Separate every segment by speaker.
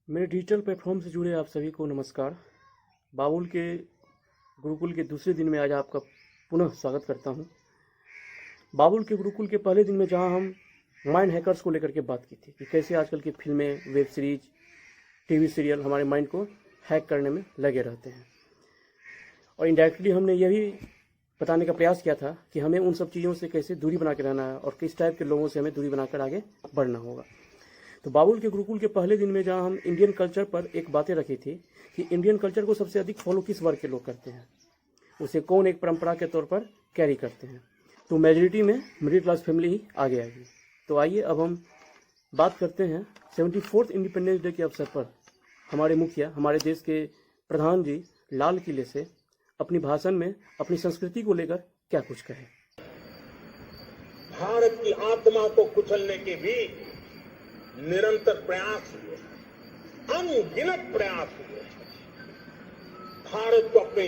Speaker 1: मेरे digital platform से जुड़े आप सभी को नमस्कार। बाबुल के गुरुकुल के दूसरे दिन में आज आपका पुनः स्वागत करता हूं। बाबुल के गुरुकुल के पहले दिन में जहां हम माइंड हैकर्स को लेकर के बात की थी कि कैसे आजकल की फिल्में, वेब सीरीज, टीवी सीरियल हमारे माइंड को हैक करने में लगे रहते हैं, और इनडायरेक्टली हमने यह भी बताने का प्रयास किया था कि हमें उन सब चीज़ों से कैसे दूरी बना के रहना है और किस टाइप के लोगों से हमें दूरी बनाकर आगे बढ़ना होगा। तो बाबुल के गुरुकुल के पहले दिन में जहां हम इंडियन कल्चर पर एक बातें रखी थी कि इंडियन कल्चर को सबसे अधिक फॉलो किस वर्ग के लोग करते हैं, उसे कौन एक परंपरा के तौर पर कैरी करते हैं, तो मेजॉरिटी में मिडिल क्लास फैमिली ही आगे आएगी। तो आइए अब हम बात करते हैं 74th इंडिपेंडेंस डे के अवसर पर हमारे मुखिया, हमारे देश के प्रधान जी लाल किले से अपनी भाषण में अपनी संस्कृति को लेकर क्या कुछ कहे।
Speaker 2: भारत की आत्मा को कुचलने के भी निरंतर प्रयास हुए, अनगिनत प्रयास हुए। भारत को अपनी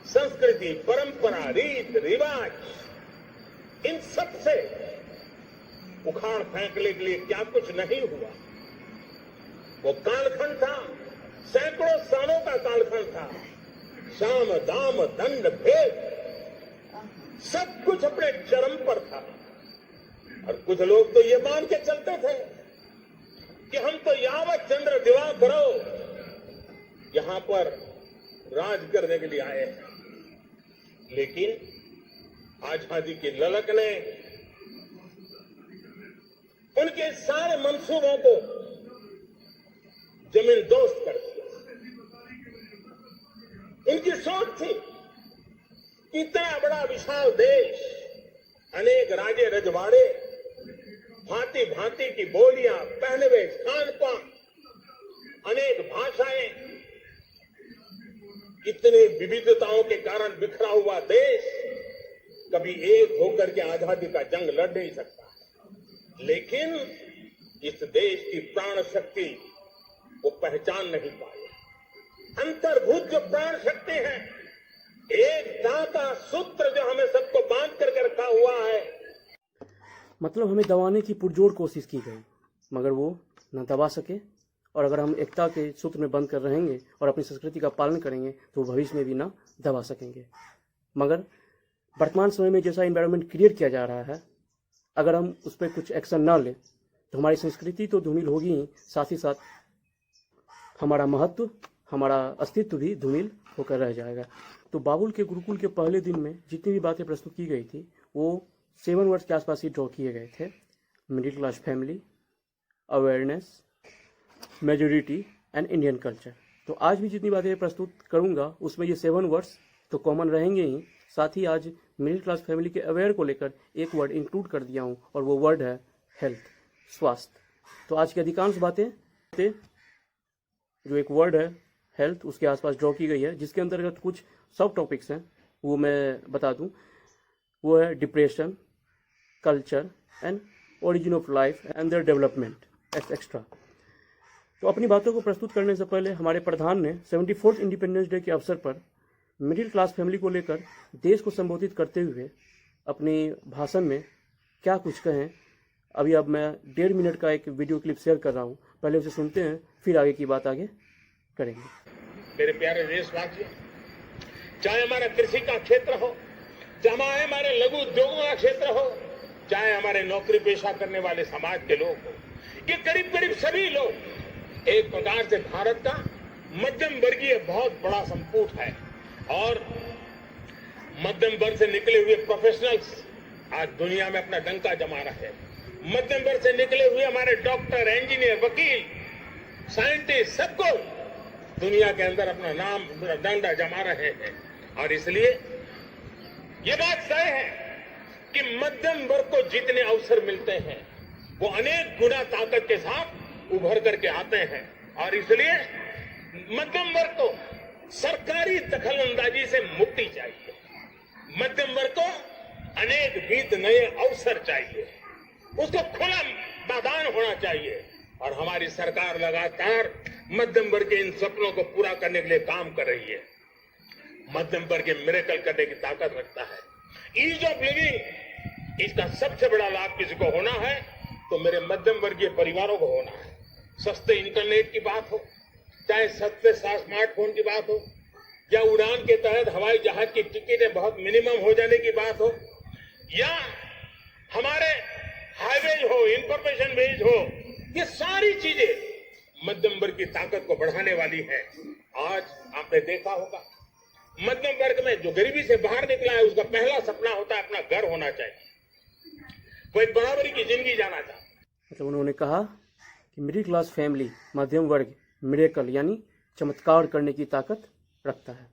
Speaker 2: संस्कृति, परंपरा, रीत रिवाज, इन सब से उखाड़ फेंकने के लिए क्या कुछ नहीं हुआ। वो कालखंड था, सैकड़ों सालों का कालखंड था। साम दाम दंड भेद सब कुछ अपने चरम पर था, और कुछ लोग तो ये मान के चलते थे कि हम तो यावत चंद्र दिवाकरो यहां पर राज करने के लिए आए हैं। लेकिन आजादी की ललक ने उनके सारे मंसूबों को जमीन दोस्त कर दिया। उनकी सोच थी कि इतना बड़ा विशाल देश, अनेक राजे रजवाड़े, भांति भांति की बोलियां, पहनवे, खान पान, अनेक भाषाएं, इतनी विविधताओं के कारण बिखरा हुआ देश कभी एक होकर के आजादी का जंग लड़ नहीं सकता। लेकिन इस देश की प्राण शक्ति वो पहचान नहीं पाए। अंतर्भूत जो प्राण शक्ति है, एकता का सूत्र जो हमें सबको बांध करके रखा हुआ है,
Speaker 1: मतलब हमें दबाने की पुरजोर कोशिश की गई, मगर वो न दबा सके। और अगर हम एकता के सूत्र में बंद कर रहेंगे और अपनी संस्कृति का पालन करेंगे तो भविष्य में भी ना दबा सकेंगे। मगर वर्तमान समय में जैसा एनवायरनमेंट क्रिएट किया जा रहा है, अगर हम उस पर कुछ एक्शन ना लें तो हमारी संस्कृति तो धूमिल होगी ही, साथ ही साथ हमारा महत्व, हमारा अस्तित्व भी धूमिल होकर रह जाएगा। तो बाबुल के गुरुकुल के पहले दिन में जितनी भी बातें प्रस्तुत की गई थी वो 7 वर्ड्स के आसपास ही ड्रॉ किए गए थे। Middle class family, awareness, majority and Indian culture. तो आज भी जितनी बातें प्रस्तुत करूंगा उसमें ये 7 वर्ड्स तो कॉमन रहेंगे ही, साथ ही आज मिडिल क्लास फैमिली के अवेयर को लेकर एक वर्ड इंक्लूड कर दिया हूँ, और वो वर्ड है हेल्थ, स्वास्थ्य। तो आज की अधिकांश बातें जो एक वर्ड है हेल्थ उसके आसपास ड्रॉ की गई है, जिसके अंतर्गत कुछ सब टॉपिक्स हैं वो मैं बता दूं। वो है depression, culture and origin of life and their development extra. तो अपनी बातों को प्रस्तुत करने से पहले हमारे प्रधान ने 74th इंडिपेंडेंस डे के अवसर पर मिडिल क्लास फैमिली को लेकर देश को संबोधित करते हुए अपनी भाषण में क्या कुछ कहें, अभी अब मैं 1.5 मिनट का एक वीडियो क्लिप शेयर कर रहा हूँ। पहले उसे सुनते हैं, फिर आगे की बात आगे करेंगे।
Speaker 2: मेरे प्यारे देशवासियों, चाहे हमारा कृषि का क्षेत्र हो, चाहे हमारे लघु उद्योगों का क्षेत्र हो, चाहे हमारे नौकरी पेशा करने वाले समाज के लोग हो, ये करीब करीब सभी लोग एक प्रकार से भारत का मध्यम वर्गीय बहुत बड़ा संपुट है। और मध्यम वर्ग से निकले हुए प्रोफेशनल्स आज दुनिया में अपना डंका जमा रहे हैं। मध्यम वर्ग से निकले हुए हमारे डॉक्टर, इंजीनियर, वकील, साइंटिस्ट, सबको दुनिया के अंदर अपना नाम, अपना डंडा जमा रहे हैं। और इसलिए ये बात तय है कि मध्यम वर्ग को जितने अवसर मिलते हैं वो अनेक गुना ताकत के साथ उभर करके आते हैं। और इसलिए मध्यम वर्ग को सरकारी दखलंदाजी से मुक्ति चाहिए। मध्यम वर्ग को अनेक विध नए अवसर चाहिए, उसको खुला मैदान होना चाहिए। और हमारी सरकार लगातार मध्यम वर्ग के इन सपनों को पूरा करने के लिए काम कर रही है। मध्यम वर्ग मिरेकल करने की ताकत रखता है। ईज ऑफ लिविंग, इसका सबसे बड़ा लाभ किसी को होना है तो मेरे मध्यम वर्गीय परिवारों को होना है। सस्ते इंटरनेट की बात हो, चाहे सस्ते स्मार्टफोन की बात हो, या उड़ान के तहत हवाई जहाज की टिकटें बहुत मिनिमम हो जाने की बात हो, या हमारे हाईवेज हो, इंफॉर्मेशन वेज हो, ये सारी चीजें मध्यम वर्ग की ताकत को बढ़ाने वाली है। आज आपने देखा होगा, मध्यम वर्ग में जो गरीबी से बाहर निकला है, उसका पहला सपना होता है अपना घर होना चाहिए, वो एक बराबरी की जिंदगी जाना चाहता है।
Speaker 1: मतलब उन्होंने कहा कि मिडिल क्लास फैमिली, मध्यम वर्ग, मिरेकल यानी चमत्कार करने की ताकत रखता है।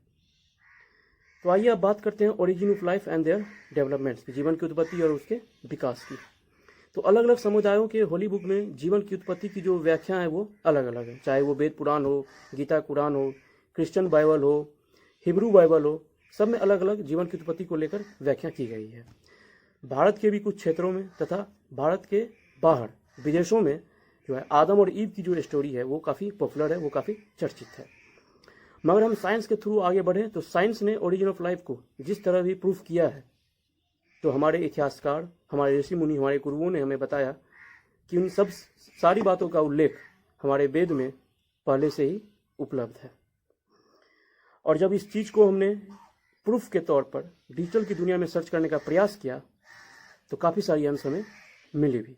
Speaker 1: तो आइए अब बात करते हैं origin of life and their developments, जीवन की उत्पत्ति और उसके विकास की। तो अलग अलग समुदायों के होली बुक में जीवन की उत्पत्ति की जो व्याख्या है वो अलग अलग है, चाहे वो वेद पुराण हो, गीता कुरान हो, क्रिश्चियन बाइबल हो, हिब्रू बाइबल हो, सब में अलग अलग जीवन की उत्पत्ति को लेकर व्याख्या की गई है। भारत के भी कुछ क्षेत्रों में तथा भारत के बाहर विदेशों में जो है आदम और ईव की जो स्टोरी है वो काफ़ी पॉपुलर है, वो काफ़ी चर्चित है। मगर हम साइंस के थ्रू आगे बढ़े तो साइंस ने ओरिजिन ऑफ लाइफ को जिस तरह भी प्रूफ किया है, तो हमारे इतिहासकार, हमारे ऋषि मुनि, हमारे गुरुओं ने हमें बताया कि उन सब सारी बातों का उल्लेख हमारे वेद में पहले से ही उपलब्ध है। और जब इस चीज़ को हमने प्रूफ के तौर पर डिजिटल की दुनिया में सर्च करने का प्रयास किया तो काफ़ी सारी आंसर हमें मिली भी।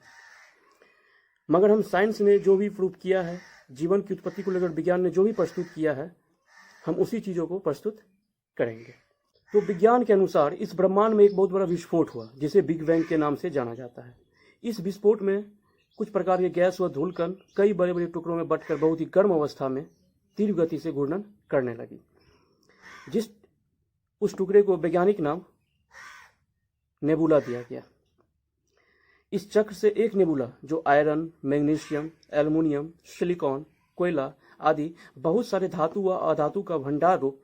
Speaker 1: मगर हम साइंस ने जो भी प्रूफ किया है, जीवन की उत्पत्ति को लेकर विज्ञान ने जो भी प्रस्तुत किया है, हम उसी चीज़ों को प्रस्तुत करेंगे। तो विज्ञान के अनुसार इस ब्रह्मांड में एक बहुत बड़ा विस्फोट हुआ जिसे बिग बैंग के नाम से जाना जाता है। इस विस्फोट में कुछ प्रकार के गैस व धूलकण कई बड़े बड़े टुकड़ों में बंटकर बहुत ही गर्म अवस्था में तीव्र गति से घूर्णन करने लगी। उस टुकड़े को वैज्ञानिक नाम नेबुला दिया गया। इस चक्र से एक नेबुला जो आयरन, मैग्नीशियम, एल्युमिनियम, सिलिकॉन, कोयला आदि बहुत सारे धातु व अधातु का भंडार रूप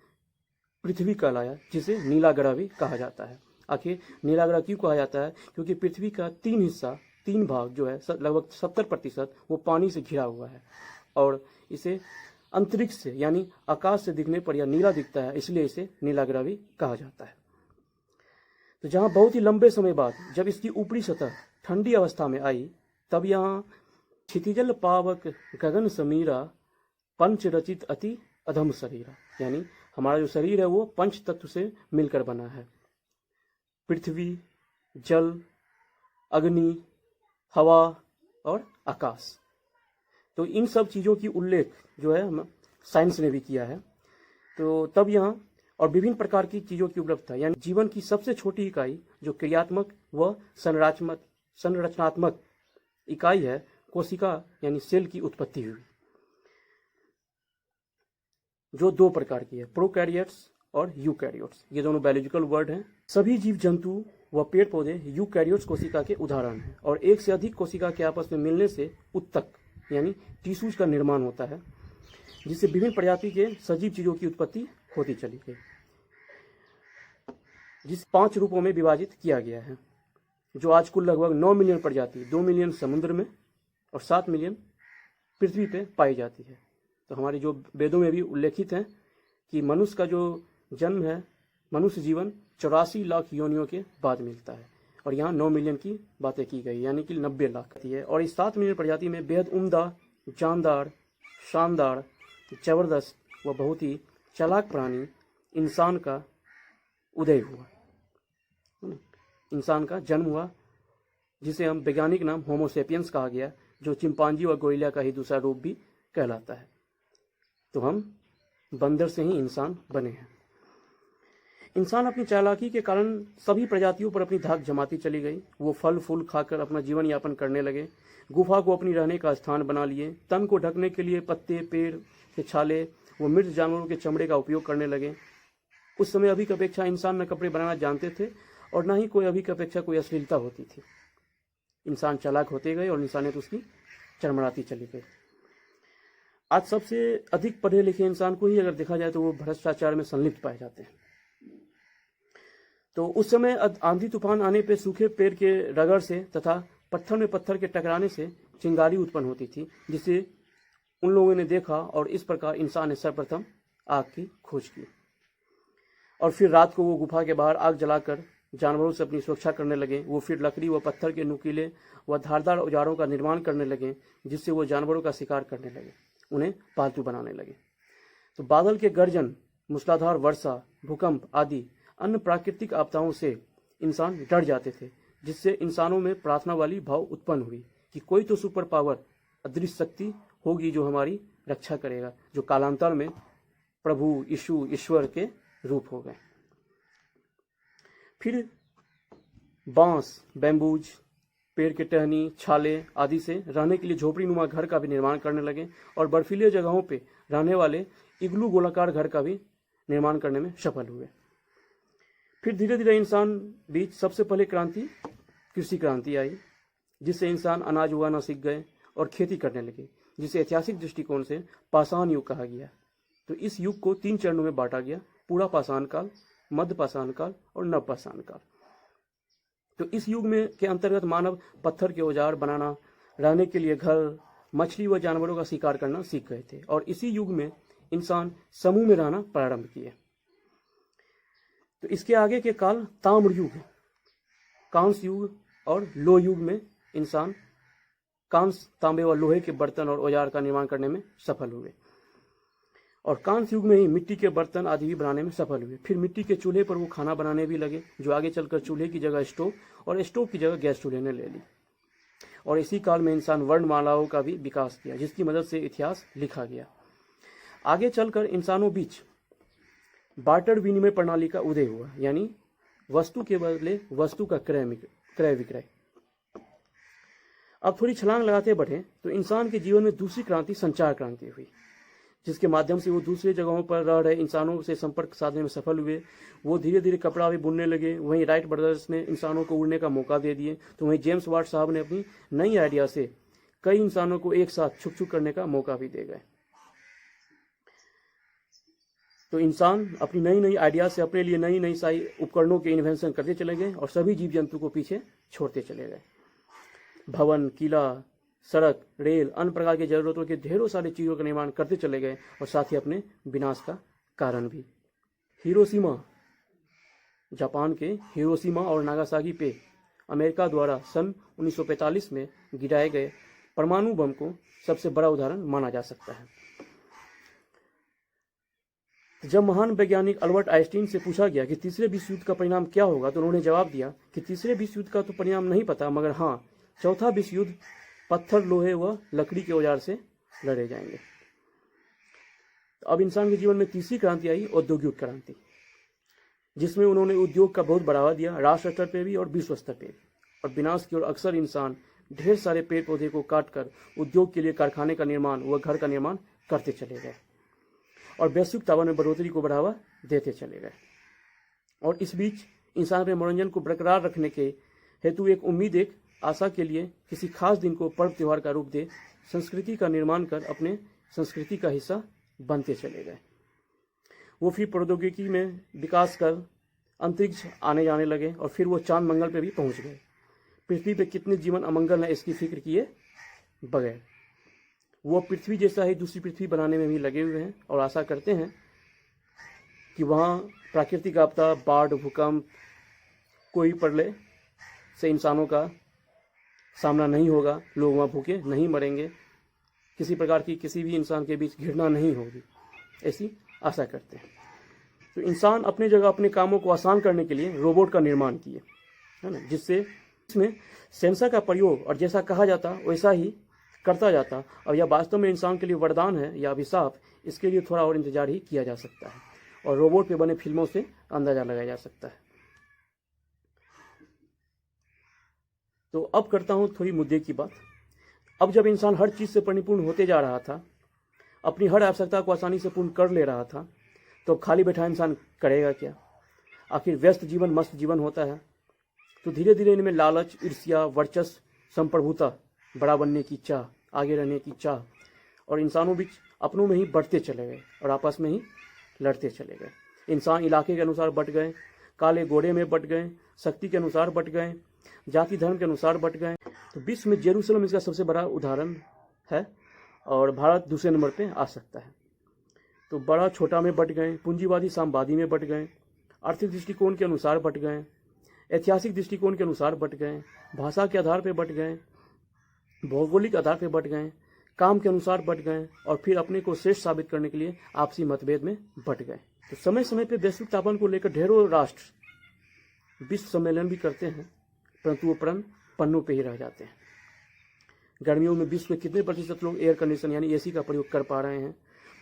Speaker 1: पृथ्वी कहलाया, जिसे नीला ग्रह भी कहा जाता है। आखिर नीला ग्रह क्यों कहा जाता है? क्योंकि पृथ्वी का 3 भाग जो है लगभग 70% वो पानी से घिरा हुआ है और इसे अंतरिक्ष से यानी आकाश से दिखने पर यह नीला दिखता है, इसलिए इसे नीला ग्रह भी कहा जाता है। तो जहाँ बहुत ही लंबे समय बाद जब इसकी ऊपरी सतह ठंडी अवस्था में आई, तब यहाँ क्षितिजल पावक गगन समीरा पंच रचित अति अधम शरीरा, यानी हमारा जो शरीर है वो पंच तत्व से मिलकर बना है। पृथ्वी, जल, अग्नि, हवा और आकाश। तो इन सब चीज़ों की उल्लेख जो है साइंस ने भी किया है। तो तब यहाँ और विभिन्न प्रकार की चीज़ों की उपलब्धता, यानी जीवन की सबसे छोटी इकाई जो क्रियात्मक व संरचनात्मक इकाई है, कोशिका यानी सेल की उत्पत्ति हुई, जो 2 प्रकार की है, प्रोकैरियोट्स और यूकैरियोट्स। ये दोनों बायोलॉजिकल वर्ड हैं। सभी जीव जंतु व पेड़ पौधे यूकैरियोट्स कोशिका के उदाहरण हैं और एक से अधिक कोशिका के आपस में मिलने से उत्तक यानी टिश्यूज का निर्माण होता है, जिससे विभिन्न प्रजाति के सजीव चीजों की उत्पत्ति होती चली गई, जिस 5 रूपों में विभाजित किया गया है, जो आज कुल लगभग 9 मिलियन प्रजाति, 2 मिलियन समुद्र में और 7 मिलियन पृथ्वी पे पाई जाती है। तो हमारे जो वेदों में भी उल्लेखित है कि मनुष्य का जो जन्म है, मनुष्य जीवन 84 लाख योनियों के बाद मिलता है और यहाँ 9 मिलियन की बातें की गई, यानी कि 90 लाख है। और इस 7 मिलियन प्रजाति में बेहद उम्दा, जानदार, शानदार, जबरदस्त व बहुत ही चालाक प्राणी इंसान का उदय हुआ, इंसान का जन्म हुआ, जिसे हम वैज्ञानिक नाम होमोसेपियंस कहा गया, जो चिंपांजी और गोरिल्ला का ही दूसरा रूप भी कहलाता है। तो हम बंदर से ही इंसान बने हैं। इंसान अपनी चालाकी के कारण सभी प्रजातियों पर अपनी धाक जमाती चली गई। वो फल फूल खाकर अपना जीवन यापन करने लगे, गुफा को अपनी रहने का स्थान बना लिए, तन को ढकने के लिए पत्ते, पेड़ के छाले व मृत जानवरों के चमड़े का उपयोग करने लगे। उस समय अभी की अपेक्षा इंसान न कपड़े बनाना जानते थे और न ही कोई अभी की अपेक्षा कोई अश्लीलता होती थी। इंसान चालाक होते गए और इंसानियत उसकी चरमराती चली गई। आज सबसे अधिक पढ़े लिखे इंसान को ही अगर देखा जाए तो वो भ्रष्टाचार में संलिप्त पाए जाते हैं। तो उस समय आंधी तूफान आने पे सूखे पेड़ के रगड़ से तथा पत्थर में पत्थर के टकराने से चिंगारी उत्पन्न होती थी, जिसे उन लोगों ने देखा और इस प्रकार इंसान ने सर्वप्रथम आग की खोज की और फिर रात को वो गुफा के बाहर आग जलाकर जानवरों से अपनी सुरक्षा करने लगे। वो फिर लकड़ी व पत्थर के नुकीले व धारदार औजारों का निर्माण करने लगे, जिससे वो जानवरों का शिकार करने लगे, उन्हें पालतू बनाने लगे। तो बादल के गर्जन, मूसलाधार वर्षा, भूकंप आदि अन्य प्राकृतिक आपदाओं से इंसान डर जाते थे, जिससे इंसानों में प्रार्थना वाली भाव उत्पन्न हुई कि कोई तो सुपर पावर, अदृश्य शक्ति होगी जो हमारी रक्षा करेगा, जो कालांतर में प्रभु यीशु ईश्वर के रूप हो गए। फिर बांस, बैम्बूज, पेड़ के टहनी, छाले आदि से रहने के लिए झोपड़ी नुमा घर का भी निर्माण करने लगे और बर्फीले जगहों पे रहने वाले इग्लू गोलाकार घर का भी निर्माण करने में सफल हुए। फिर धीरे धीरे इंसान बीच सबसे पहले क्रांति कृषि क्रांति आई, जिससे इंसान अनाज उगाना सीख गए और खेती करने लगे, जिसे ऐतिहासिक दृष्टिकोण से पाषाण युग कहा गया। तो इस युग को 3 चरणों में बांटा गया: पूरा पाषाण काल, मध्य पाषाण काल और नव पाषाण काल। तो इस युग में के अंतर्गत मानव पत्थर के औजार बनाना, रहने के लिए घर, मछली व जानवरों का शिकार करना सीख गए थे। और इसी युग में इंसान समूह में रहना प्रारंभ किए। तो इसके आगे के काल ताम्र युग, कांस्य युग और लोह युग में इंसान कांस्य, तांबे व लोहे के बर्तन और औजार का निर्माण करने में सफल हुए। और कांस्य युग में ही मिट्टी के बर्तन आदि भी बनाने में सफल हुए। फिर मिट्टी के चूल्हे पर वो खाना बनाने भी लगे, जो आगे चलकर चूल्हे की जगह स्टोव और स्टोव की जगह गैस चूल्हे ने ले ली। और इसी काल में इंसान वर्णमालाओं का भी विकास किया, जिसकी मदद से इतिहास लिखा गया। आगे चलकर इंसानों बीच बार्टर विनिमय प्रणाली का उदय हुआ, यानी वस्तु के बदले वस्तु का क्रय विक्रय। अब थोड़ी छलांग लगाते बढ़े तो इंसान के जीवन में दूसरी क्रांति संचार क्रांति हुई, जिसके माध्यम से वो दूसरे जगहों पर रह रहे इंसानों से संपर्क साधने में सफल हुए। वो धीरे धीरे कपड़ा भी बुनने लगे। वहीं राइट ब्रदर्स ने इंसानों को उड़ने का मौका दे दिए, तो वहीं जेम्स वाट साहब ने अपनी नई आइडिया से कई इंसानों को एक साथ छुप छुप करने का मौका भी दे गए। तो इंसान अपनी नई नई आइडिया से अपने लिए नई नई सारी उपकरणों के इन्वेंशन करते चले गए और सभी जीव जंतु को पीछे छोड़ते चले गए। भवन, किला, सड़क, रेल, अन्य प्रकार की जरूरतों के ढेरों सारी चीज़ों का निर्माण करते चले गए और साथ ही अपने विनाश का कारण भी। हिरोशिमा, जापान के हिरोशिमा और नागासाकी पे अमेरिका द्वारा सन 1945 में गिराए गए परमाणु बम को सबसे बड़ा उदाहरण माना जा सकता है। जब महान वैज्ञानिक अल्बर्ट आइंस्टीन से पूछा गया कि तीसरे विश्व युद्ध का परिणाम क्या होगा, तो उन्होंने जवाब दिया कि तीसरे विश्व युद्ध का तो परिणाम नहीं पता, मगर हाँ, चौथा विश्व युद्ध पत्थर, लोहे व लकड़ी के औजार से लड़े जाएंगे। अब इंसान के जीवन में तीसरी क्रांति आई, औद्योगिक क्रांति, जिसमें उन्होंने उद्योग का बहुत बढ़ावा दिया, राष्ट्र स्तर पर भी और विश्व स्तर पर। और विनाश की ओर अक्सर इंसान ढेर सारे पेड़ पौधे को काटकर उद्योग के लिए कारखाने का निर्माण व घर का निर्माण करते चले गए और वैश्विक तापमान में बढ़ोतरी को बढ़ावा देते चले गए। और इस बीच इंसान अपने मनोरंजन को बरकरार रखने के हेतु एक उम्मीद, एक आशा के लिए किसी खास दिन को पर्व त्योहार का रूप दे संस्कृति का निर्माण कर अपने संस्कृति का हिस्सा बनते चले गए। वो फिर प्रौद्योगिकी में विकास कर अंतरिक्ष आने जाने लगे और फिर वो चांद मंगल पे भी पहुंच गए। पृथ्वी पे कितने जीवन अमंगल है इसकी फिक्र किए बगैर वो पृथ्वी जैसा ही दूसरी पृथ्वी बनाने में भी लगे हुए हैं और आशा करते हैं कि वहाँ प्राकृतिक आपदा, बाढ़, भूकंप, कोई प्रलय से इंसानों का सामना नहीं होगा, लोग वहाँ भूखे नहीं मरेंगे, किसी प्रकार की किसी भी इंसान के बीच घृणा नहीं होगी, ऐसी आशा करते हैं। तो इंसान अपनी जगह अपने कामों को आसान करने के लिए रोबोट का निर्माण किए, है ना, जिससे इसमें सेंसर का प्रयोग और जैसा कहा जाता वैसा ही करता जाता। और यह वास्तव में इंसान के लिए वरदान है या अभिशाप, इसके लिए थोड़ा और इंतजार ही किया जा सकता है और रोबोट पे बने फिल्मों से अंदाजा लगाया जा सकता है। तो अब करता हूँ थोड़ी मुद्दे की बात। अब जब इंसान हर चीज़ से परिपूर्ण होते जा रहा था, अपनी हर आवश्यकता को आसानी से पूर्ण कर ले रहा था, तो खाली बैठा इंसान करेगा क्या? आखिर व्यस्त जीवन मस्त जीवन होता है। तो धीरे धीरे इनमें लालच, ईर्ष्या, वर्चस्व, संप्रभुता, बड़ा बनने की चाह, आगे रहने की चाह और इंसानों बीच अपनों में ही बढ़ते चले गए और आपस में ही लड़ते चले गए। इंसान इलाके के अनुसार बट गए, काले गोरे में बट गए, शक्ति के अनुसार बट गए, जाति धर्म के अनुसार बट गए। तो विश्व में जेरूसलम इसका सबसे बड़ा उदाहरण है और भारत दूसरे नंबर पे आ सकता है। तो बड़ा छोटा में बट गए, पूंजीवादी सामवादी में बट गए, आर्थिक दृष्टिकोण के अनुसार बट गए, ऐतिहासिक दृष्टिकोण के अनुसार बट गए, भाषा के आधार पर बट गए, भौगोलिक आधार पर बट गए, काम के अनुसार बट गए और फिर अपने को श्रेष्ठ साबित करने के लिए आपसी मतभेद में बट गए। तो समय समय पर वैश्विक तापमान को लेकर ढेरों राष्ट्र विश्व सम्मेलन भी करते हैं, परंतु वो प्रण पन्नों पे ही रह जाते हैं। गर्मियों में विश्व में कितने प्रतिशत लोग एयर कंडीशन यानी एसी का प्रयोग कर पा रहे हैं?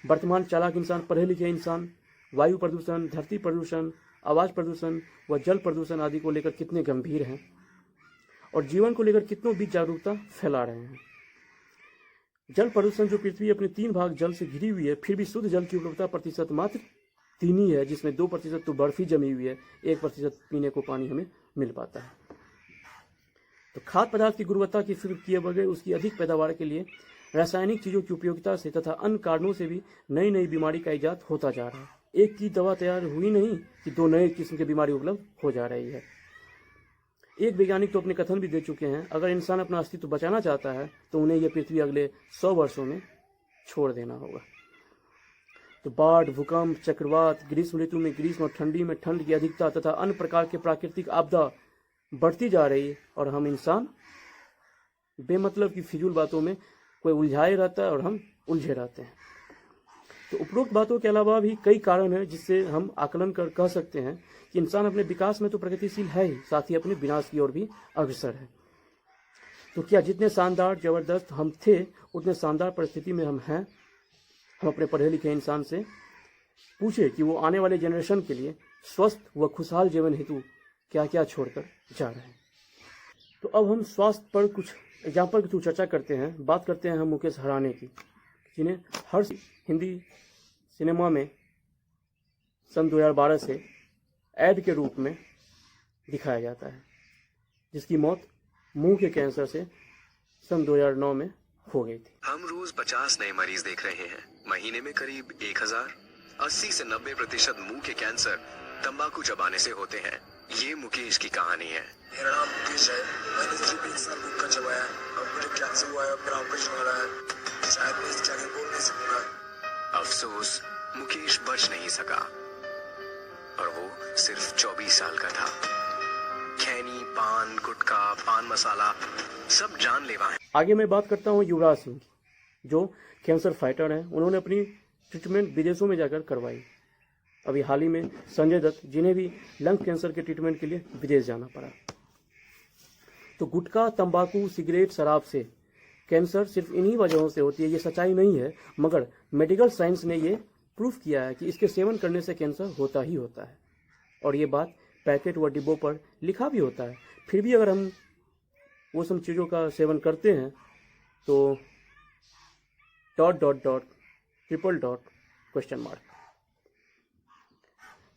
Speaker 1: वर्तमान चालाक इंसान, पढ़े लिखे इंसान वायु प्रदूषण, धरती प्रदूषण, आवाज़ प्रदूषण व जल प्रदूषण आदि को लेकर कितने गंभीर हैं और जीवन को लेकर कितनों बीच जागरूकता फैला रहे हैं। जल प्रदूषण, जो पृथ्वी अपने 3 भाग जल से घिरी हुई है, फिर भी शुद्ध जल की उपलब्धता प्रतिशत मात्र 3 ही है, जिसमें 2% तो बर्फ ही जमी हुई है, 1% पीने को पानी हमें मिल पाता है। तो खाद्य पदार्थ की गुणवत्ता की फिक्र किए बगैर उसकी अधिक पैदावार के लिए रासायनिक चीज़ों की उपयोगिता से तथा अन्य कारणों से भी नई नई बीमारी का इजाद होता जा रहा है। एक की दवा तैयार हुई नहीं कि 2 नए किस्म की बीमारी उपलब्ध हो जा रही है। एक वैज्ञानिक तो अपने कथन भी दे चुके हैं, अगर इंसान अपना अस्तित्व बचाना चाहता है तो उन्हें यह पृथ्वी अगले 100 वर्षों में छोड़ देना होगा। तो बाढ़, भूकंप, चक्रवात, ग्रीष्म ऋतु में ग्रीष्म और ठंडी में ठंड की अधिकता तथा अन्य प्रकार के प्राकृतिक आपदा बढ़ती जा रही है और हम इंसान बेमतलब की फिजूल बातों में कोई उलझाए रहता है और हम उलझे रहते हैं। तो उपरोक्त बातों के अलावा भी कई कारण हैं जिससे हम आकलन कर कह सकते हैं कि इंसान अपने विकास में तो प्रगतिशील है ही, साथ ही अपने विनाश की ओर भी अग्रसर है। तो क्या जितने शानदार जबरदस्त हम थे उतने शानदार परिस्थिति में हम हैं? हम अपने पढ़े लिखे इंसान से पूछे कि वो आने वाले जनरेशन के लिए स्वस्थ व खुशहाल जीवन हेतु क्या क्या छोड़कर जा रहे हैं। तो अब हम स्वास्थ्य पर कुछ एग्जाम्पल के थ्रू चर्चा करते हैं। बात करते हैं हम मुकेश हराने की, जिन्हें हर हिंदी सिनेमा में सन 2012 से ऐड के रूप में दिखाया जाता है, जिसकी मौत मुंह के कैंसर से सन 2009 में हो गई थी।
Speaker 3: हम रोज 50 नए मरीज देख रहे हैं, महीने में करीब 1000। 80 से 90% मुंह के कैंसर तंबाकू चबाने से होते हैं। ये मुकेश की कहानी है।
Speaker 4: मेरा नाम मुकेश है। मैंने सिर्फ 1 साल गुटखा चबाया, अब मुझे कैंसर हुआ है, अब मेरा ऑपरेशन हो रहा है। शायद मैं इसके आगे बोल नहीं सकूंगा।
Speaker 3: अफसोस, मुकेश बच नहीं सका और वो सिर्फ 24 साल का था। खैनी, पान, गुटखा, पान मसाला सब जानलेवा है।
Speaker 1: आगे मैं बात करता हूँ युवराज सिंह की, जो कैंसर फाइटर हैं। उन्होंने अपनी ट्रीटमेंट विदेशों में जाकर करवाई। अभी हाल ही में संजय दत्त, जिन्हें भी लंग कैंसर के ट्रीटमेंट के लिए विदेश जाना पड़ा। तो गुटखा, तंबाकू, सिगरेट, शराब से कैंसर सिर्फ इन्हीं वजहों से होती है, ये सच्चाई नहीं है, मगर मेडिकल साइंस ने ये प्रूफ किया है कि इसके सेवन करने से कैंसर होता ही होता है। और ये बात पैकेट व डिब्बों पर लिखा भी होता है। फिर भी अगर हम वो सब चीज़ों का सेवन करते हैं तो ...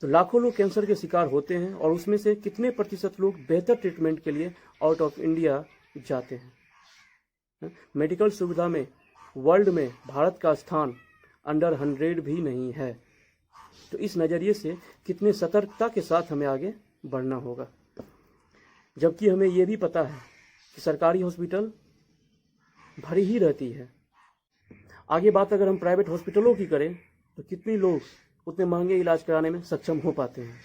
Speaker 1: तो लाखों लोग कैंसर के शिकार होते हैं और उसमें से कितने प्रतिशत लोग बेहतर ट्रीटमेंट के लिए आउट ऑफ इंडिया जाते हैं। मेडिकल सुविधा में वर्ल्ड में भारत का स्थान अंडर 100 भी नहीं है। तो इस नज़रिए से कितने सतर्कता के साथ हमें आगे बढ़ना होगा, जबकि हमें ये भी पता है कि सरकारी हॉस्पिटल भरी ही रहती है। आगे बात अगर हम प्राइवेट हॉस्पिटलों की करें तो कितने लोग उतने महंगे इलाज कराने में सक्षम हो पाते हैं।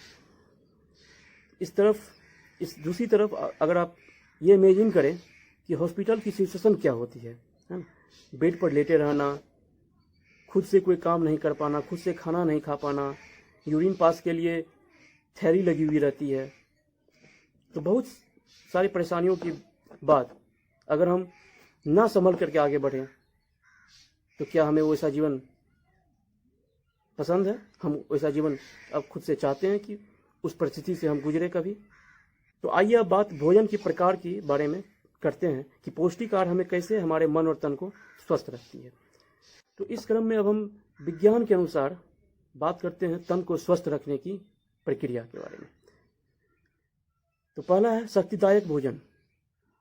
Speaker 1: इस दूसरी तरफ अगर आप ये इमेजिन करें कि हॉस्पिटल की सिचुएशन क्या होती है ना, बेड पर लेटे रहना, खुद से कोई काम नहीं कर पाना, खुद से खाना नहीं खा पाना, यूरिन पास के लिए थैली लगी हुई रहती है। तो बहुत सारी परेशानियों की बाद अगर हम ना संभल करके आगे बढ़ें तो क्या हमें वैसा जीवन पसंद है? हम वैसा जीवन अब खुद से चाहते हैं कि उस परिस्थिति से हम गुजरे कभी? तो आइए अब बात भोजन के प्रकार की बारे में करते हैं कि पौष्टिक आहार हमें कैसे हमारे मन और तन को स्वस्थ रखती है। तो इस क्रम में अब हम विज्ञान के अनुसार बात करते हैं तन को स्वस्थ रखने की प्रक्रिया के बारे में। तो पहला है शक्तिदायक भोजन।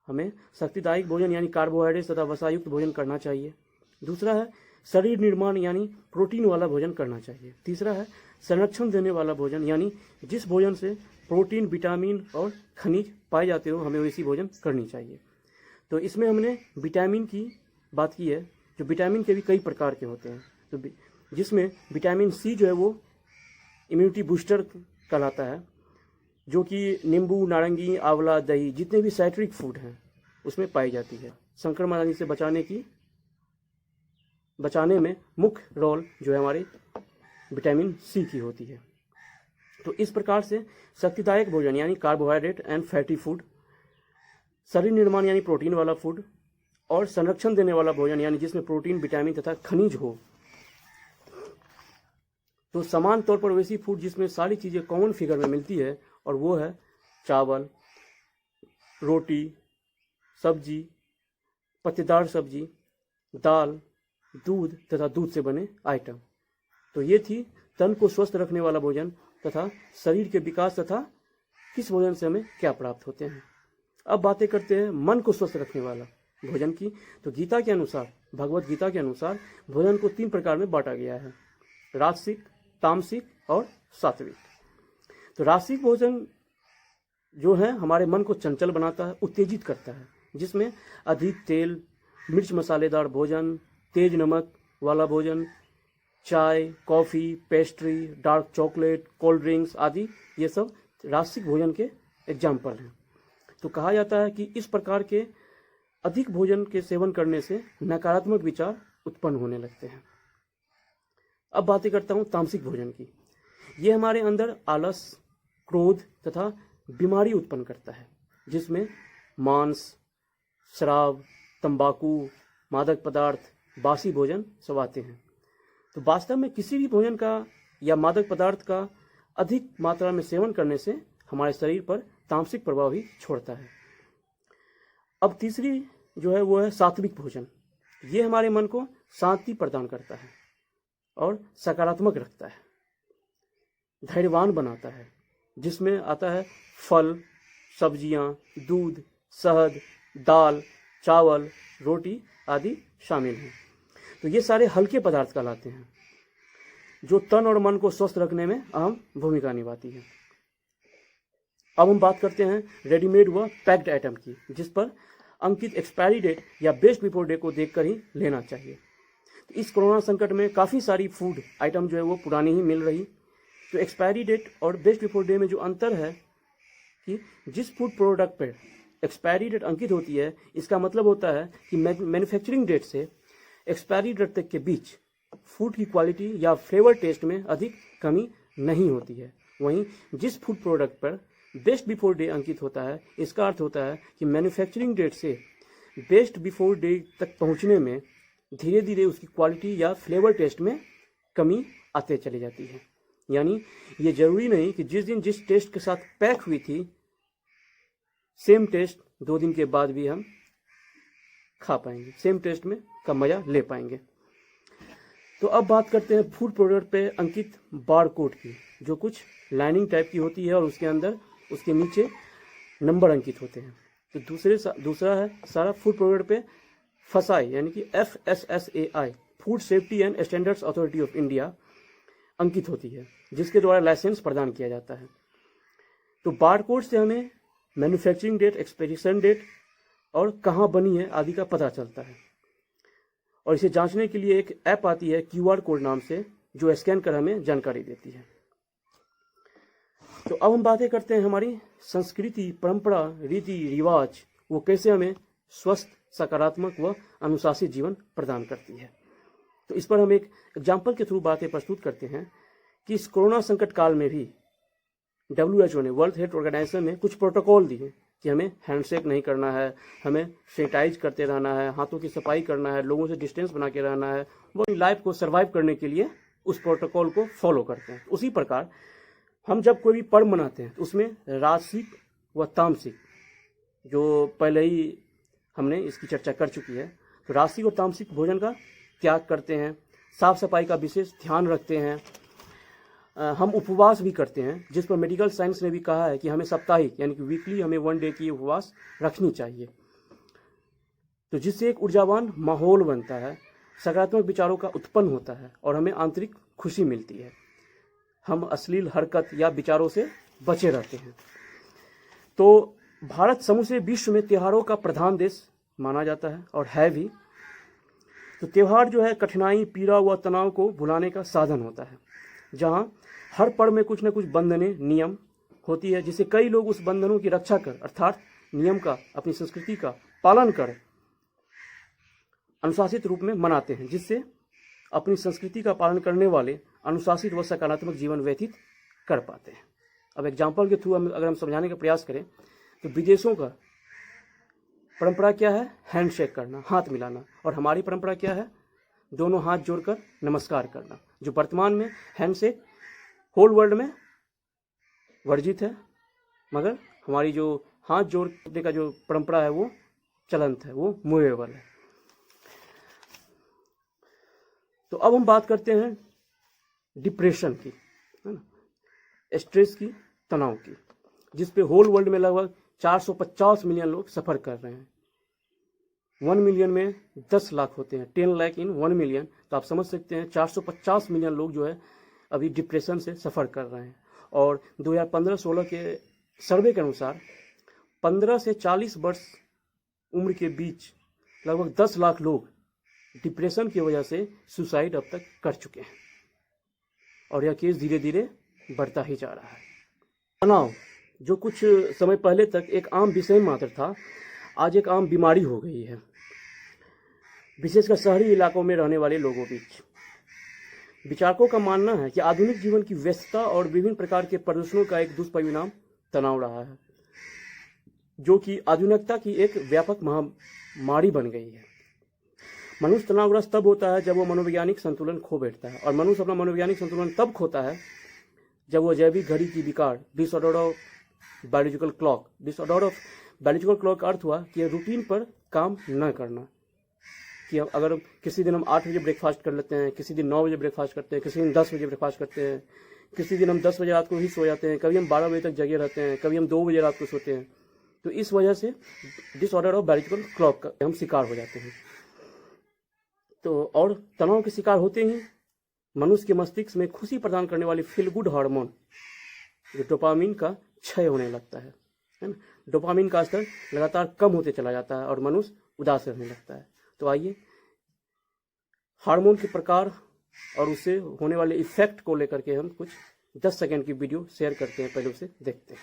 Speaker 1: हमें शक्तिदायक भोजन यानी कार्बोहाइड्रेट तथा वसायुक्त भोजन करना चाहिए। दूसरा है शरीर निर्माण यानी प्रोटीन वाला भोजन करना चाहिए। तीसरा है संरक्षण देने वाला भोजन, यानी जिस भोजन से प्रोटीन, विटामिन और खनिज पाए जाते हो हमें वैसी भोजन करनी चाहिए। तो इसमें हमने विटामिन की बात की है, जो विटामिन के भी कई प्रकार के होते हैं। तो जिसमें विटामिन सी जो है वो इम्यूनिटी बूस्टर कहलाता है। जो कि नींबू, नारंगी, आंवला, दही, जितने भी साइट्रिक फूड हैं उसमें पाई जाती है। संक्रमण आदि से बचाने में मुख्य रोल जो है हमारे विटामिन सी की होती है। तो इस प्रकार से शक्तिदायक भोजन यानी कार्बोहाइड्रेट एंड फैटी फूड, शरीर निर्माण यानी प्रोटीन वाला फूड, और संरक्षण देने वाला भोजन यानी जिसमें प्रोटीन, विटामिन तथा खनिज हो। तो समान तौर पर वैसी फूड जिसमें सारी चीज़ें कॉमन फिगर में मिलती है, और वो है चावल, रोटी, सब्जी, पत्तेदार सब्जी, दाल, दूध तथा दूध से बने आइटम। तो ये थी तन को स्वस्थ रखने वाला भोजन तथा शरीर के विकास तथा किस भोजन से हमें क्या प्राप्त होते हैं। अब बातें करते हैं मन को स्वस्थ रखने वाला भोजन की। तो गीता के अनुसार, भगवत गीता के अनुसार भोजन को 3 प्रकार में बांटा गया है, राजसिक, तामसिक और सात्विक। तो राजसिक भोजन जो है हमारे मन को चंचल बनाता है, उत्तेजित करता है, जिसमें अधिक तेल, मिर्च मसालेदार भोजन, तेज नमक वाला भोजन, चाय, coffee, pastry, dark chocolate, cold drinks आदि ये सब राजसिक भोजन के एग्जाम्पल हैं। तो कहा जाता है कि इस प्रकार के अधिक भोजन के सेवन करने से नकारात्मक विचार उत्पन्न होने लगते हैं। अब बातें करता हूँ तामसिक भोजन की। ये हमारे अंदर आलस, क्रोध तथा बीमारी उत्पन्न करता है, जिसमें मांस, शराब, तंबाकू, मादक पदार्थ, बासी भोजन सब आते हैं। तो वास्तव में किसी भी भोजन का या मादक पदार्थ का अधिक मात्रा में सेवन करने से हमारे शरीर पर तामसिक प्रभाव ही छोड़ता है। अब तीसरी जो है वो है सात्विक भोजन। ये हमारे मन को शांति प्रदान करता है और सकारात्मक रखता है, धैर्यवान बनाता है, जिसमें आता है फल, सब्जियां, दूध, शहद, दाल, चावल, रोटी आदि शामिल हैं। तो ये सारे हल्के पदार्थ कहलाते हैं, जो तन और मन को स्वस्थ रखने में अहम भूमिका निभाती है। अब हम बात करते हैं रेडीमेड व पैक्ड आइटम की, जिस पर अंकित एक्सपायरी डेट या बेस्ट बिफोर डे को देखकर ही लेना चाहिए। तो इस कोरोना संकट में काफ़ी सारी फूड आइटम जो है वो पुरानी ही मिल रही। तो एक्सपायरी डेट और बेस्ट बिफोर डे में जो अंतर है कि जिस फूड प्रोडक्ट पर एक्सपायरी डेट अंकित होती है, इसका मतलब होता है कि मैन्युफैक्चरिंग डेट से एक्सपायरी डेट तक के बीच फूड की क्वालिटी या फ्लेवर टेस्ट में अधिक कमी नहीं होती है। वहीं जिस फूड प्रोडक्ट पर बेस्ट बिफोर डे अंकित होता है, इसका अर्थ होता है कि मैन्युफैक्चरिंग डेट से बेस्ट बिफोर डे तक पहुंचने में धीरे धीरे उसकी क्वालिटी या फ्लेवर टेस्ट में कमी आते चली जाती है। यानी ये जरूरी नहीं कि जिस दिन जिस टेस्ट के साथ पैक हुई थी, सेम टेस्ट 2 दिन के बाद भी हम खा पाएंगे, सेम टेस्ट में का मजा ले पाएंगे। तो अब बात करते हैं फूड प्रोडक्ट पे अंकित बार कोड की, जो कुछ लाइनिंग टाइप की होती है और उसके अंदर उसके नीचे नंबर अंकित होते हैं। तो दूसरा है सारा फूड प्रोडक्ट पे फसाई यानी कि FSSAI, food safety and standards authority of India अंकित होती है, जिसके द्वारा लाइसेंस प्रदान किया जाता है। तो बार कोड से हमें मैन्युफैक्चरिंग डेट, एक्सपायरेशन डेट और कहाँ बनी है आदि का पता चलता है। और इसे जांचने के लिए एक ऐप आती है QR कोड नाम से, जो स्कैन कर हमें जानकारी देती है। तो अब हम बातें करते हैं हमारी संस्कृति, परंपरा, रीति रिवाज, वो कैसे हमें स्वस्थ, सकारात्मक व अनुशासित जीवन प्रदान करती है। तो इस पर हम एक एग्जाम्पल के थ्रू बातें प्रस्तुत करते हैं कि इस कोरोना संकट काल में भी WHO ने, वर्ल्ड हेल्थ ऑर्गेनाइजेशन ने कुछ प्रोटोकॉल दिए कि हमें हैंडशेक नहीं करना है, हमें सैनिटाइज करते रहना है, हाथों की सफाई करना है, लोगों से डिस्टेंस बना के रहना है। वो लाइफ को सर्वाइव करने के लिए उस प्रोटोकॉल को फॉलो करते हैं। उसी प्रकार हम जब कोई भी पर्व मनाते हैं तो उसमें राजसिक व तामसिक, जो पहले ही हमने इसकी चर्चा कर चुकी है, तो राजसिक और तामसिक भोजन का त्याग करते हैं, साफ सफाई का विशेष ध्यान रखते हैं, हम उपवास भी करते हैं, जिस पर मेडिकल साइंस ने भी कहा है कि हमें साप्ताहिक यानी कि वीकली हमें 1 डे की उपवास रखनी चाहिए। तो जिससे एक ऊर्जावान माहौल बनता है, सकारात्मक विचारों का उत्पन्न होता है और हमें आंतरिक खुशी मिलती है। हम अश्लील हरकत या विचारों से बचे रहते हैं। तो भारत समूचे विश्व में त्योहारों का प्रधान देश माना जाता है और है भी। तो त्योहार जो है कठिनाई, पीड़ा व तनाव को भुलाने का साधन होता है, जहाँ हर पर्व में कुछ न कुछ बंधने, नियम होती है, जिसे कई लोग उस बंधनों की रक्षा कर अर्थात नियम का, अपनी संस्कृति का पालन कर अनुशासित रूप में मनाते हैं, जिससे अपनी संस्कृति का पालन करने वाले अनुशासित व सकारात्मक जीवन व्यतीत कर पाते हैं। अब एग्जाम्पल के थ्रू अगर हम समझाने का प्रयास करें तो विदेशों का परंपरा क्या है? हैंडशेक करना, हाथ मिलाना, और हमारी परंपरा क्या है? दोनों हाथ जोड़कर नमस्कार करना, जो वर्तमान में हैंडशेक होल वर्ल्ड में वर्जित है, मगर हमारी जो हाथ जोड़ने का जो परंपरा है वो चलंत है, वो मूवेबल है। तो अब हम बात करते हैं डिप्रेशन की, है ना, स्ट्रेस की, तनाव की, जिस पे होल वर्ल्ड में लगभग 450 मिलियन लोग सफ़र कर रहे हैं। 1 मिलियन में 10 लाख होते हैं, 10 लाख इन 1 मिलियन, तो आप समझ सकते हैं 450 मिलियन लोग जो है अभी डिप्रेशन से सफ़र कर रहे हैं। और 2015-16 के सर्वे के अनुसार 15 से 40 वर्ष उम्र के बीच लगभग 10 लाख लोग डिप्रेशन की वजह से सुसाइड अब तक कर चुके हैं, और यह केस धीरे धीरे बढ़ता ही जा रहा है। तनाव, जो कुछ समय पहले तक एक आम विषय मात्र था, आज एक आम बीमारी हो गई है, विशेषकर शहरी इलाकों में रहने वाले लोगों बीच। विचारकों का मानना है कि आधुनिक जीवन की व्यस्तता और विभिन्न प्रकार के प्रदूषणों का एक दुष्परिणाम तनाव रहा है, जो कि आधुनिकता की एक व्यापक महामारी बन गई है। मनुष्य तनावग्रस्त तब होता है जब वो मनोवैज्ञानिक संतुलन खो बैठता है, और मनुष्य अपना मनोवैज्ञानिक संतुलन तब खोता है जब वो जैविक घड़ी की विकार, disorder of biological clock, disorder of biological clock का अर्थ हुआ कि रूटीन पर काम न करना, कि अगर किसी दिन हम 8 बजे ब्रेकफास्ट कर लेते हैं, किसी दिन 9 बजे ब्रेकफास्ट करते हैं, किसी दिन 10 बजे ब्रेकफास्ट करते हैं, किसी दिन हम 10 बजे रात को ही सो जाते हैं, कभी हम 12 बजे तक जगे रहते हैं, कभी हम 2 बजे रात को सोते हैं, तो इस वजह से डिसऑर्डर ऑफ बायोलॉजिकल क्लॉक का हम शिकार हो जाते हैं। तो और तनाव के शिकार होते ही मनुष्य के मस्तिष्क में खुशी प्रदान करने वाली फील गुड हार्मोन, जो डोपामिन का क्षय होने लगता है ना। डोपामिन का स्तर लगातार कम होते चला जाता है और मनुष्य उदास रहने लगता है। तो आइए हार्मोन के प्रकार और उससे होने वाले इफेक्ट को लेकर के हम कुछ 10 सेकंड की वीडियो शेयर करते हैं, पहले उसे देखते हैं।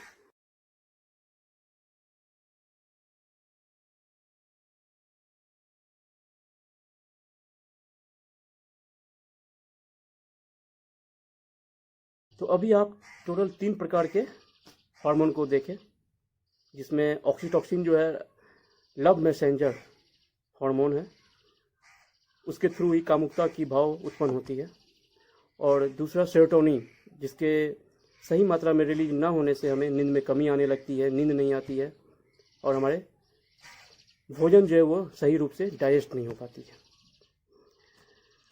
Speaker 1: तो अभी आप टोटल 3 प्रकार के हार्मोन को देखें, जिसमें ऑक्सीटोसिन जो है लव मैसेंजर हार्मोन है, उसके थ्रू ही कामुकता की भाव उत्पन्न होती है, और दूसरा सेरोटोनिन, जिसके सही मात्रा में रिलीज ना होने से हमें नींद में कमी आने लगती है, नींद नहीं आती है, और हमारे भोजन जो है वो सही रूप से डाइजेस्ट नहीं हो पाती है।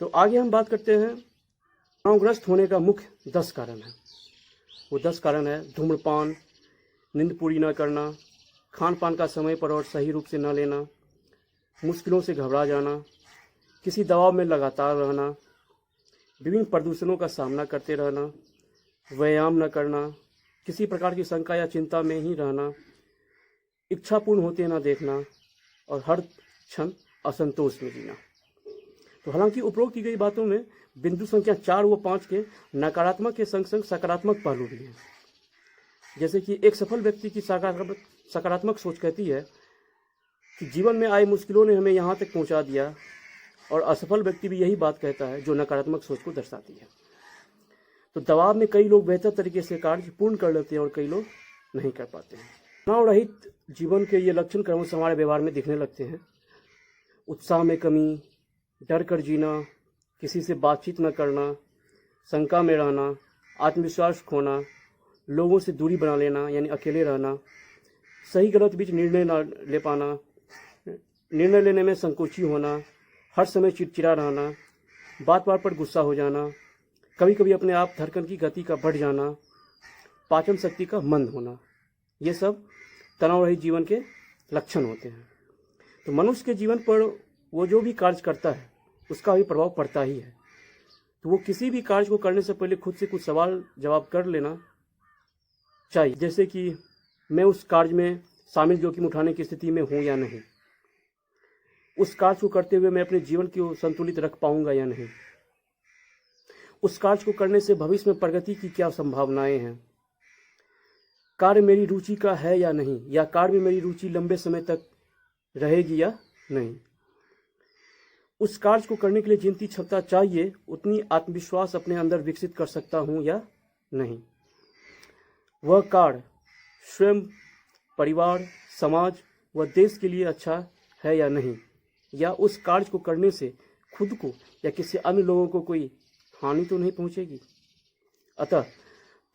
Speaker 1: तो आगे हम बात करते हैं तनावग्रस्त होने का मुख्य 10 कारण है। वो 10 कारण है: धूम्रपान, नींद पूरी न करना, खान पान का समय पर और सही रूप से न लेना, मुश्किलों से घबरा जाना, किसी दबाव में लगातार रहना, विभिन्न प्रदूषणों का सामना करते रहना, व्यायाम न करना, किसी प्रकार की शंका या चिंता में ही रहना, इच्छा पूर्ण होते न देखना, और हर क्षण असंतोष में जीना। तो हालांकि उपरोक्त की गई बातों में बिंदु संख्या 4 व 5 के नकारात्मक के संग संग सकारात्मक पहलू भी हैं। जैसे कि एक सफल व्यक्ति की सकारात्मक सोच कहती है कि जीवन में आई मुश्किलों ने हमें यहाँ तक पहुँचा दिया, और असफल व्यक्ति भी यही बात कहता है, जो नकारात्मक सोच को दर्शाती है। तो दबाव में कई लोग बेहतर तरीके से कार्य पूर्ण कर लेते हैं और कई लोग नहीं कर पाते हैं। तनाव रहित जीवन के ये लक्षण क्रमशः हमारे व्यवहार में दिखने लगते हैं: उत्साह में कमी, डर कर जीना, किसी से बातचीत न करना, शंका में रहना, आत्मविश्वास खोना, लोगों से दूरी बना लेना यानी अकेले रहना, सही गलत बीच निर्णय न ले पाना, निर्णय लेने में संकोची होना, हर समय चिड़चिड़ा रहना, बात बात पर गुस्सा हो जाना, कभी कभी अपने आप धड़कन की गति का बढ़ जाना, पाचन शक्ति का मंद होना, ये सब तनाव रहित जीवन के लक्षण होते हैं। तो मनुष्य के जीवन पर वो जो भी कार्य करता है उसका भी प्रभाव पड़ता ही है। तो वो किसी भी कार्य को करने से पहले खुद से कुछ सवाल जवाब कर लेना चाहिए, जैसे कि मैं उस कार्य में शामिल जोखिम उठाने की स्थिति में हूँ या नहीं, उस कार्य को करते हुए मैं अपने जीवन को संतुलित रख पाऊंगा या नहीं, उस कार्य को करने से भविष्य में प्रगति की क्या संभावनाएं हैं, कार्य मेरी रुचि का है या नहीं, या कार्य में मेरी रुचि लंबे समय तक रहेगी या नहीं। उस कार्य को करने के लिए जितनी क्षमता चाहिए उतनी आत्मविश्वास अपने अंदर विकसित कर सकता हूँ या नहीं। वह कार्य स्वयं, परिवार, समाज व देश के लिए अच्छा है या नहीं, या उस कार्य को करने से खुद को या किसी अन्य लोगों को कोई हानि तो नहीं पहुंचेगी। अतः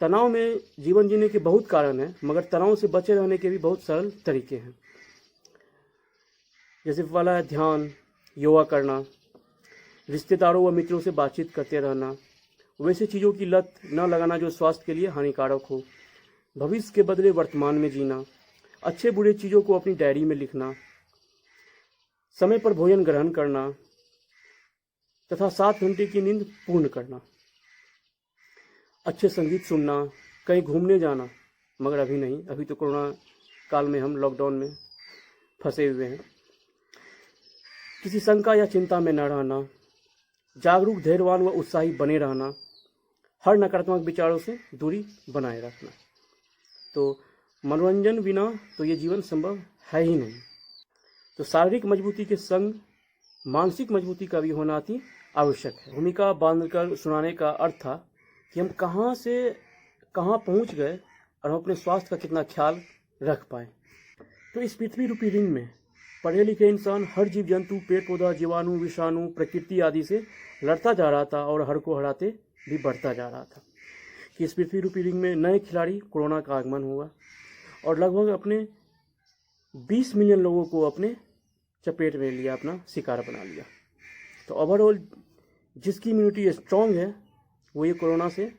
Speaker 1: तनाव में जीवन जीने के बहुत कारण हैं, मगर तनाव से बचे रहने के भी बहुत सरल तरीके हैं। जैसे वाला है ध्यान, योगा करना, रिश्तेदारों व मित्रों से बातचीत करते रहना, वैसे चीज़ों की लत न लगाना जो स्वास्थ्य के लिए हानिकारक हो, भविष्य के बदले वर्तमान में जीना, अच्छे बुरे चीज़ों को अपनी डायरी में लिखना, समय पर भोजन ग्रहण करना तथा 7 घंटे की नींद पूर्ण करना, अच्छे संगीत सुनना, कहीं घूमने जाना, मगर अभी नहीं, अभी तो कोरोना काल में हम लॉकडाउन में फंसे हुए हैं। किसी शंका या चिंता में न रहना, जागरूक, धैर्यवान व उत्साही बने रहना, हर नकारात्मक विचारों से दूरी बनाए रखना। तो मनोरंजन बिना तो ये जीवन संभव है ही नहीं। तो शारीरिक मजबूती के संग मानसिक मजबूती का भी होना अति आवश्यक है। भूमिका बांधकर सुनाने का अर्थ था कि हम कहाँ से कहाँ पहुँच गए और हम अपने स्वास्थ्य का कितना ख्याल रख पाए। तो इस पृथ्वी रूपी रिंग में पढ़े लिखे इंसान हर जीव जंतु, पेड़ पौधा, जीवाणु, विषाणु, प्रकृति आदि से लड़ता जा रहा था और हर को हराते भी बढ़ता जा रहा था कि इस पृथ्वी रूपी रिंग में नए खिलाड़ी कोरोना का आगमन हुआ और लगभग अपने 20 मिलियन लोगों को अपने चपेट में लिया, अपना शिकार बना लिया। तो ओवरऑल जिसकी इम्यूनिटी स्ट्रांग है वो ये कोरोना से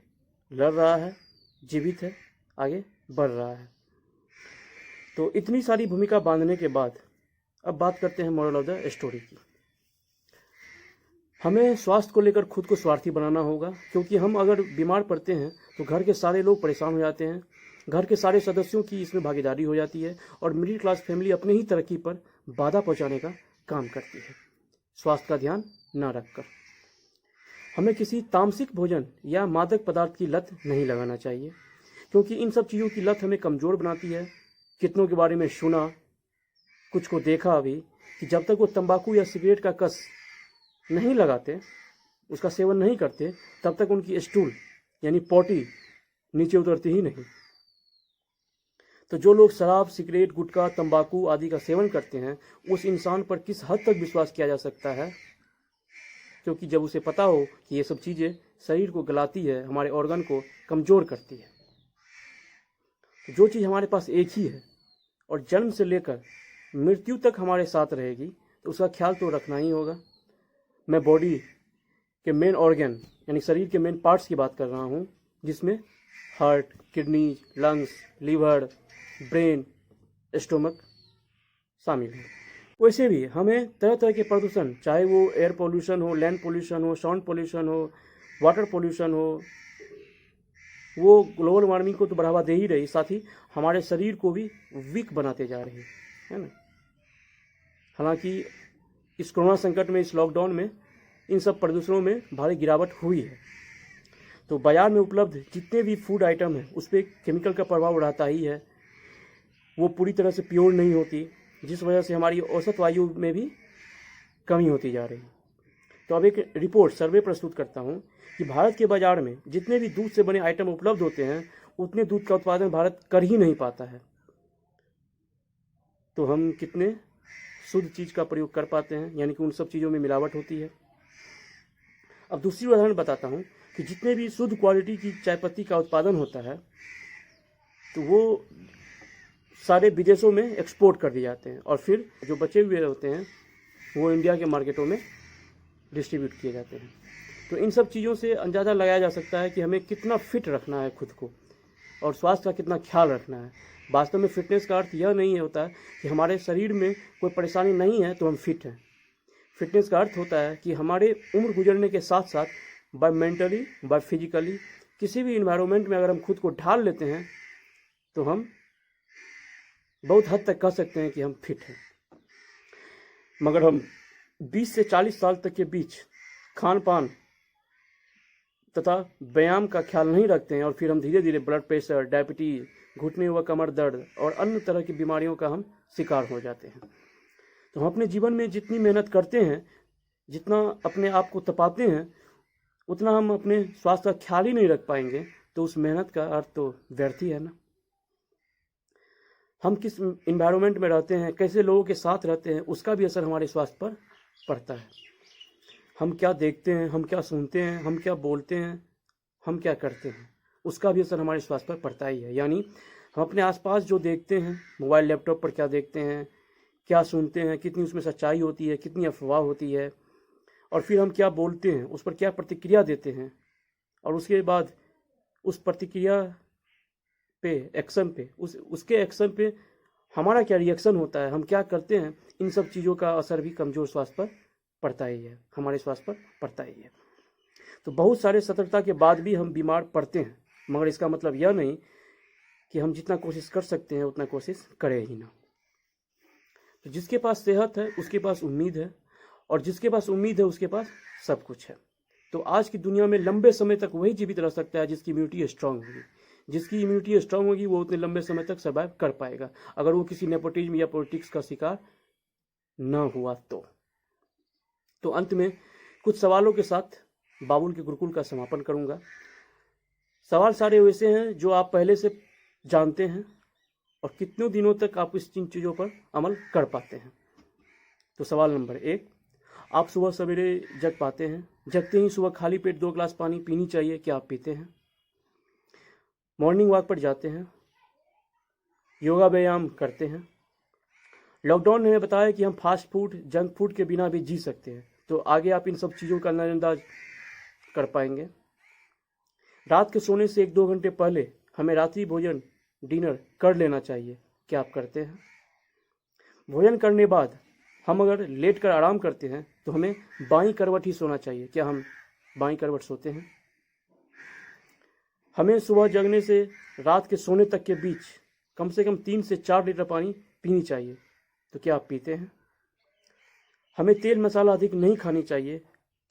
Speaker 1: लड़ रहा है, जीवित है, आगे बढ़ रहा है। तो इतनी सारी भूमिका बांधने के बाद अब बात करते हैं मोरल ऑफ द स्टोरी की। हमें स्वास्थ्य को लेकर खुद को स्वार्थी बनाना होगा, क्योंकि हम अगर बीमार पड़ते हैं तो घर के सारे लोग परेशान हो जाते हैं, घर के सारे सदस्यों की इसमें भागीदारी हो जाती है और मिडिल क्लास फैमिली अपने ही तरक्की पर बाधा पहुंचाने का काम करती है। स्वास्थ्य का ध्यान न रखकर हमें किसी तामसिक भोजन या मादक पदार्थ की लत नहीं लगाना चाहिए, क्योंकि इन सब चीज़ों की लत हमें कमज़ोर बनाती है। कितनों के बारे में सुना, कुछ को देखा अभी कि जब तक वो तंबाकू या सिगरेट का कस नहीं लगाते, उसका सेवन नहीं करते, तब तक उनकी स्टूल यानी पॉटी नीचे उतरती ही नहीं। तो जो लोग शराब, सिगरेट, गुटखा, तंबाकू आदि का सेवन करते हैं, उस इंसान पर किस हद तक विश्वास किया जा सकता है, क्योंकि जब उसे पता हो कि ये सब चीज़ें शरीर को गलाती है, हमारे ऑर्गन को कमज़ोर करती है। तो जो चीज़ हमारे पास एक ही है और जन्म से लेकर मृत्यु तक हमारे साथ रहेगी, तो उसका ख्याल तो रखना ही होगा। मैं बॉडी के मेन ऑर्गन यानी शरीर के मेन पार्ट्स की बात कर रहा हूँ, जिसमें heart, kidney, lungs, liver, brain, stomach शामिल है। वैसे भी हमें तरह तरह के प्रदूषण, चाहे वो एयर पोल्यूशन हो, लैंड पोल्यूशन हो, साउंड पोल्यूशन हो, वाटर पोल्यूशन हो, वो ग्लोबल वार्मिंग को तो बढ़ावा दे ही रही, साथ ही हमारे शरीर को भी वीक बनाते जा रही है ना। हालांकि इस कोरोना संकट में, इस लॉकडाउन में इन सब प्रदूषणों में भारी गिरावट हुई है। तो बाजार में उपलब्ध जितने भी फूड आइटम हैं उस पर केमिकल का प्रभाव रहता ही है। वो पूरी तरह से प्योर नहीं होती, जिस वजह से हमारी औसत वायु में भी कमी होती जा रही। तो अब एक रिपोर्ट, सर्वे प्रस्तुत करता हूँ कि भारत के बाजार में जितने भी दूध से बने आइटम उपलब्ध होते हैं, उतने दूध का उत्पादन भारत कर ही नहीं पाता है। तो हम कितने शुद्ध चीज़ का प्रयोग कर पाते हैं, यानी कि उन सब चीज़ों में मिलावट होती है। अब दूसरी उदाहरण बताता हूँ कि जितने भी शुद्ध क्वालिटी की चाय पत्ती का उत्पादन होता है, तो वो सारे विदेशों में एक्सपोर्ट कर दिए जाते हैं और फिर जो बचे हुए होते हैं वो इंडिया के मार्केटों में डिस्ट्रीब्यूट किए जाते हैं। तो इन सब चीज़ों से अंदाज़ा लगाया जा सकता है कि हमें कितना फिट रखना है खुद को और स्वास्थ्य का कितना ख्याल रखना है। वास्तव में फिटनेस का अर्थ यह नहीं होता कि हमारे शरीर में कोई परेशानी नहीं है तो हम फिट हैं। फिटनेस का अर्थ होता है कि हमारे उम्र गुजरने के साथ साथ बाय मेंटली, बाय फिजिकली, किसी भी इन्वायरमेंट में अगर हम खुद को ढाल लेते हैं तो हम बहुत हद तक कह सकते हैं कि हम फिट हैं। मगर हम 20 से 40 साल तक के बीच खान पान तथा व्यायाम का ख्याल नहीं रखते हैं और फिर हम धीरे धीरे ब्लड प्रेशर, डायबिटीज, घुटने व कमर दर्द और अन्य तरह की बीमारियों का हम शिकार हो जाते हैं। तो हम अपने जीवन में जितनी मेहनत करते हैं, जितना अपने आप को तपाते हैं, उतना हम अपने स्वास्थ्य का ख्याल ही नहीं रख पाएंगे, तो उस मेहनत का अर्थ तो व्यर्थ ही है ना। हम किस इन्वायरमेंट में रहते हैं, कैसे लोगों के साथ रहते हैं, उसका भी असर हमारे स्वास्थ्य पर पड़ता है। हम क्या देखते हैं, हम क्या सुनते हैं, हम क्या बोलते हैं, हम क्या करते हैं, उसका भी असर हमारे स्वास्थ्य पर पड़ता ही है। यानी हम अपने आसपास जो देखते हैं, मोबाइल लैपटॉप पर क्या देखते हैं, क्या सुनते हैं, कितनी उसमें सच्चाई होती है, कितनी अफवाह होती है, और फिर हम क्या बोलते हैं, उस पर क्या प्रतिक्रिया देते हैं, और उसके बाद उस प्रतिक्रिया पे, एक्शन पे, उसके एक्शन पे हमारा क्या रिएक्शन होता है, हम क्या करते हैं, इन सब चीज़ों का असर भी कमज़ोर स्वास्थ्य पर पड़ता ही है, हमारे स्वास्थ्य पर पड़ता ही है। तो बहुत सारे सतर्कता के बाद भी हम बीमार पड़ते हैं, मगर इसका मतलब यह नहीं कि हम जितना कोशिश कर सकते हैं उतना कोशिश करें ही ना। तो जिसके पास सेहत है उसके पास उम्मीद है, और जिसके पास उम्मीद है उसके पास सब कुछ है। तो आज की दुनिया में लंबे समय तक वही जीवित रह सकता है जिसकी इम्यूनिटी स्ट्रांग होगी। जिसकी इम्यूनिटी स्ट्रांग होगी वो उतने लंबे समय तक सर्वाइव कर पाएगा, अगर वो किसी नेपोटिज्म या पॉलिटिक्स का शिकार न हुआ तो अंत में कुछ सवालों के साथ बाबुल के गुरुकुल का समापन करूंगा। सवाल सारे वैसे हैं जो आप पहले से जानते हैं, और कितने दिनों तक आप इस चीज़ों पर अमल कर पाते हैं। तो सवाल नंबर 1, आप सुबह सवेरे जग पाते हैं? जगते ही सुबह खाली पेट 2 गिलास पानी पीनी चाहिए, क्या आप पीते हैं? मॉर्निंग वॉक पर जाते हैं? योगा व्यायाम करते हैं? लॉकडाउन ने हमें बताया कि हम फास्ट फूड, जंक फूड के बिना भी जी सकते हैं, तो आगे आप इन सब चीज़ों का नज़रअंदाज कर पाएंगे? रात के सोने से 1-2 घंटे पहले हमें रात्रि भोजन, डिनर कर लेना चाहिए, क्या आप करते हैं? भोजन करने बाद हम अगर लेट कर आराम करते हैं तो हमें बाईं करवट ही सोना चाहिए, क्या हम बाईं करवट सोते हैं? हमें सुबह जगने से रात के सोने तक के बीच कम से कम 3 से 4 लीटर पानी पीनी चाहिए, तो क्या आप पीते हैं? हमें तेल मसाला अधिक नहीं खानी चाहिए,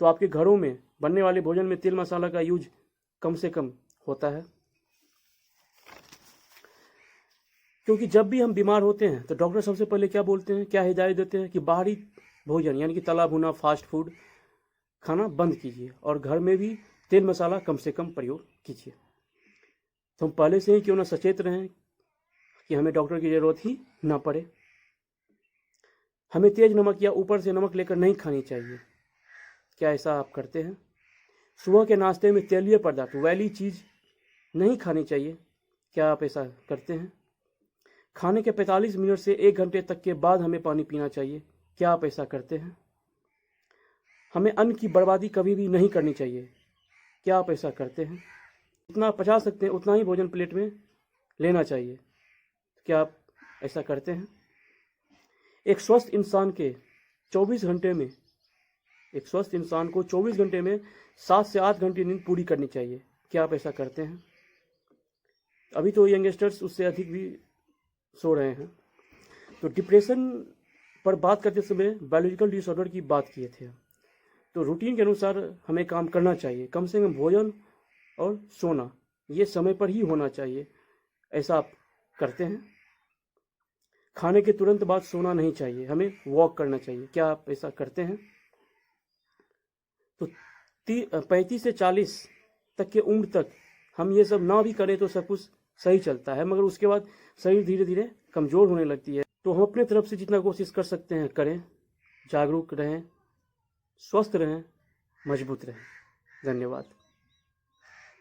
Speaker 1: तो आपके घरों में बनने वाले भोजन में तेल मसाला का यूज कम से कम होता है? क्योंकि जब भी हम बीमार होते हैं तो डॉक्टर सबसे पहले क्या बोलते हैं, क्या हिदायत देते हैं कि बाहरी भोजन यानी कि तला भुना फास्ट फूड खाना बंद कीजिए, और घर में भी तेल मसाला कम से कम प्रयोग कीजिए। तो हम पहले से ही क्यों ना सचेत रहें कि हमें डॉक्टर की ज़रूरत ही ना पड़े। हमें तेज नमक या ऊपर से नमक लेकर नहीं खानी चाहिए, क्या ऐसा आप करते हैं? सुबह के नाश्ते में तेलीय पदार्थ, ऑयली चीज़ नहीं खानी चाहिए, क्या आप ऐसा करते हैं? खाने के 45 मिनट से 1 घंटे तक के बाद हमें पानी पीना चाहिए, क्या आप ऐसा करते हैं? हमें अन्न की बर्बादी कभी भी नहीं करनी चाहिए, क्या आप ऐसा करते हैं? जितना पचा सकते हैं उतना ही भोजन प्लेट में लेना चाहिए, क्या आप ऐसा करते हैं? एक स्वस्थ इंसान को 24 घंटे में 7 से 8 घंटे नींद पूरी करनी चाहिए, क्या आप ऐसा करते हैं? अभी तो यंगस्टर्स उससे अधिक भी सो रहे हैं। तो डिप्रेशन पर बात करते समय बायोलॉजिकल डिसऑर्डर की बात किए थे, तो रूटीन के अनुसार हमें काम करना चाहिए। कम से कम भोजन और सोना ये समय पर ही होना चाहिए, ऐसा आप करते हैं? खाने के तुरंत बाद सोना नहीं चाहिए, हमें वॉक करना चाहिए, क्या आप ऐसा करते हैं? तो 35 से 40 तक के उम्र तक हम ये सब ना भी करें तो सब कुछ सही चलता है, मगर उसके बाद शरीर धीरे धीरे कमज़ोर होने लगती है। तो हम अपने तरफ से जितना कोशिश कर सकते हैं करें, जागरूक रहें, स्वस्थ रहें, मजबूत रहें। धन्यवाद।